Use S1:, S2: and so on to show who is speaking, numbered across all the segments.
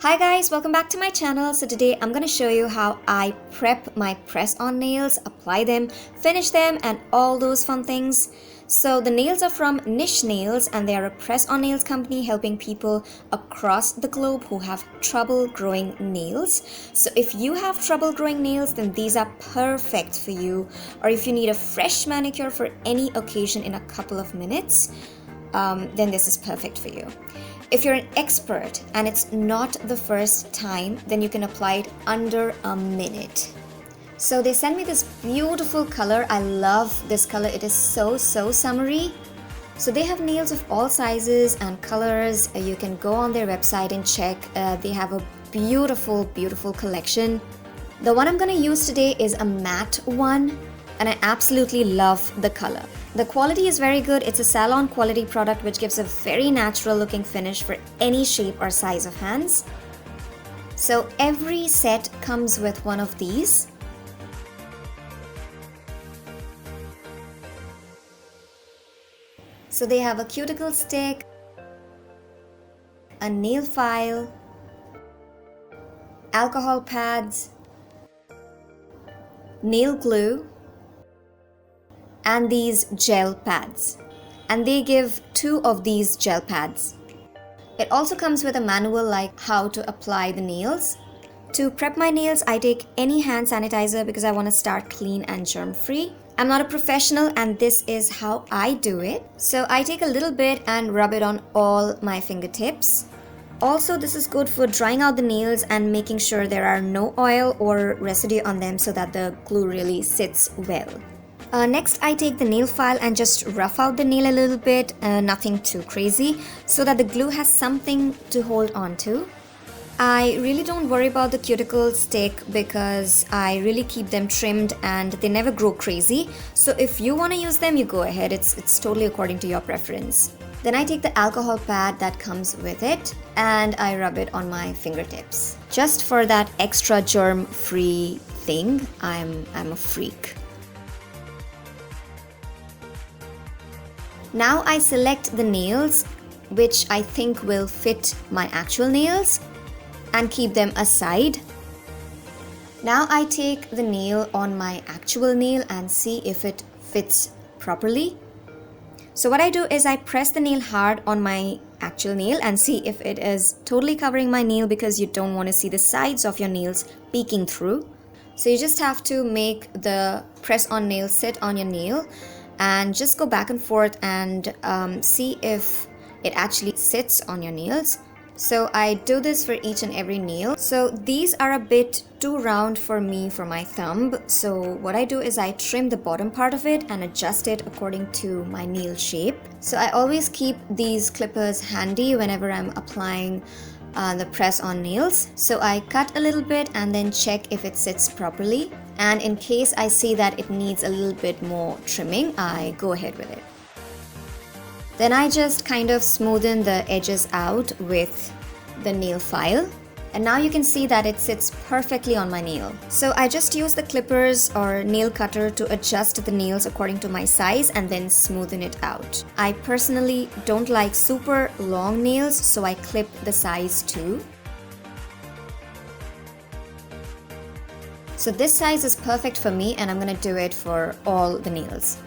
S1: Hi guys, welcome back to my channel. So today I'm going to show you how I prep my press-on nails, apply them, finish them and all those fun things. So the nails are from Nish Nails and they are a press-on nails company helping people across the globe who have trouble growing nails. So if you have trouble growing nails, then these are perfect for you. Or if you need a fresh manicure for any occasion in a couple of minutes, then this is perfect for you. If you're an expert and it's not the first time, then you can apply it under a minute. So they sent me this beautiful color. I love this color. It is so summery. So they have nails of all sizes and colors. You can go on their website and check. They have a beautiful collection. The one I'm going to use today is a matte one, and I absolutely love the color. The quality is very good. It's a salon quality product which gives a very natural looking finish for any shape or size of hands. So every set comes with one of these. So they have a cuticle stick, a nail file, alcohol pads, nail glue, and these gel pads, and they give 2 of these gel pads. It also comes with a manual like how to apply the nails. To prep my nails, I take any hand sanitizer because I want to start clean and germ free. I'm not a professional and this is how I do it. So I take a little bit and rub it on all my fingertips. Also, this is good for drying out the nails and making sure there are no oil or residue on them so that the glue really sits well. Next, I take the nail file and just rough out the nail a little bit, nothing too crazy, so that the glue has something to hold on to. I really don't worry about the cuticle stick because I really keep them trimmed and they never grow crazy. So if you want to use them, you go ahead. It's totally according to your preference. Then I take the alcohol pad that comes with it and I rub it on my fingertips. Just for that extra germ-free thing, I'm a freak. Now I select the nails which I think will fit my actual nails and keep them aside. Now I take the nail on my actual nail and see if it fits properly. So what I do is I press the nail hard on my actual nail and see if it is totally covering my nail, because you don't want to see the sides of your nails peeking through. So you just have to make the press-on nail sit on your nail and just go back and forth and see if it actually sits on your nails. So I do this for each and every nail. So these are a bit too round for me for my thumb. So what I do is I trim the bottom part of it and adjust it according to my nail shape. So I always keep these clippers handy whenever I'm applying the press-on nails. So I cut a little bit and then check if it sits properly. And in case I see that it needs a little bit more trimming, I go ahead with it. Then I just kind of smoothen the edges out with the nail file. And now you can see that it sits perfectly on my nail. So I just use the clippers or nail cutter to adjust the nails according to my size and then smoothen it out. I personally don't like super long nails, so I clip the size too. So this size is perfect for me and I'm gonna do it for all the nails.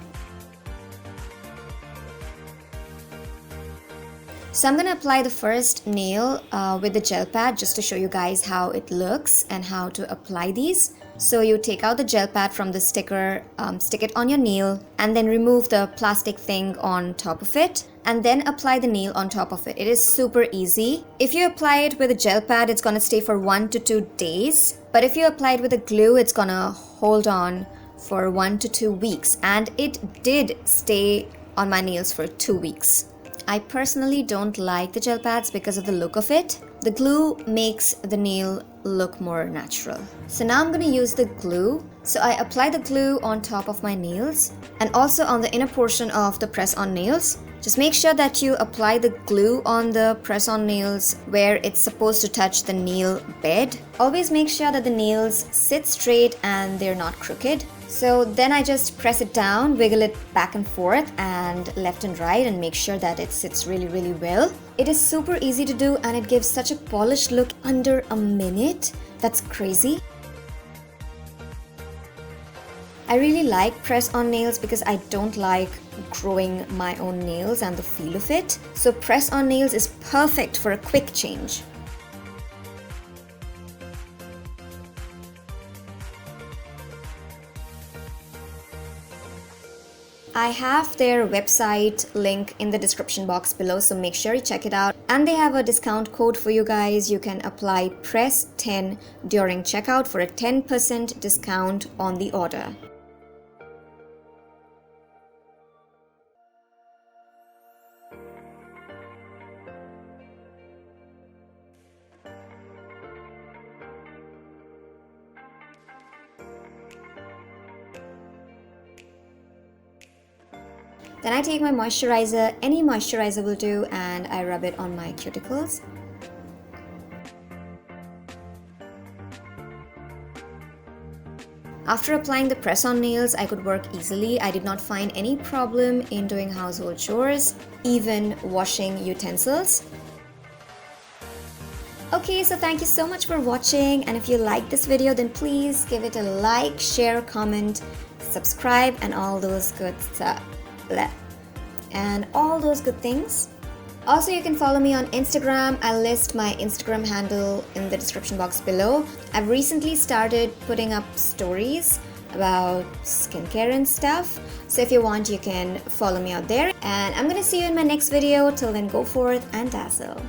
S1: So I'm gonna apply the first nail with the gel pad just to show you guys how it looks and how to apply these. So you take out the gel pad from the sticker, stick it on your nail and then remove the plastic thing on top of it and then apply the nail on top of it. It is super easy. If you apply it with a gel pad, it's gonna stay for 1 to 2 days. But if you apply it with a glue, it's gonna hold on for 1 to 2 weeks. And it did stay on my nails for 2 weeks. I personally don't like the gel pads because of the look of it. The glue makes the nail look more natural. So now I'm going to use the glue. So I apply the glue on top of my nails and also on the inner portion of the press-on nails. Just make sure that you apply the glue on the press-on nails where it's supposed to touch the nail bed. Always make sure that the nails sit straight and they're not crooked. So then I just press it down, wiggle it back and forth and left and right, and make sure that it sits really well. It is super easy to do and it gives such a polished look under a minute. That's crazy. I really like press-on nails because I don't like growing my own nails and the feel of it. So press-on nails is perfect for a quick change. I have their website link in the description box below, so make sure you check it out. And they have a discount code for you guys. You can apply PRESS10 during checkout for a 10% discount on the order. Then I take my moisturizer, any moisturizer will do, and I rub it on my cuticles. After applying the press-on nails, I could work easily. I did not find any problem in doing household chores, even washing utensils. Okay, so thank you so much for watching, and if you like this video, then please give it a like, share, comment, subscribe, and all those good stuff. And all those good things. Also, you can follow me on Instagram. I'll list my Instagram handle in the description box below. I've recently started putting up stories about skincare and stuff. So if you want, you can follow me out there. And I'm gonna see you in my next video. Till then, go forth and dazzle.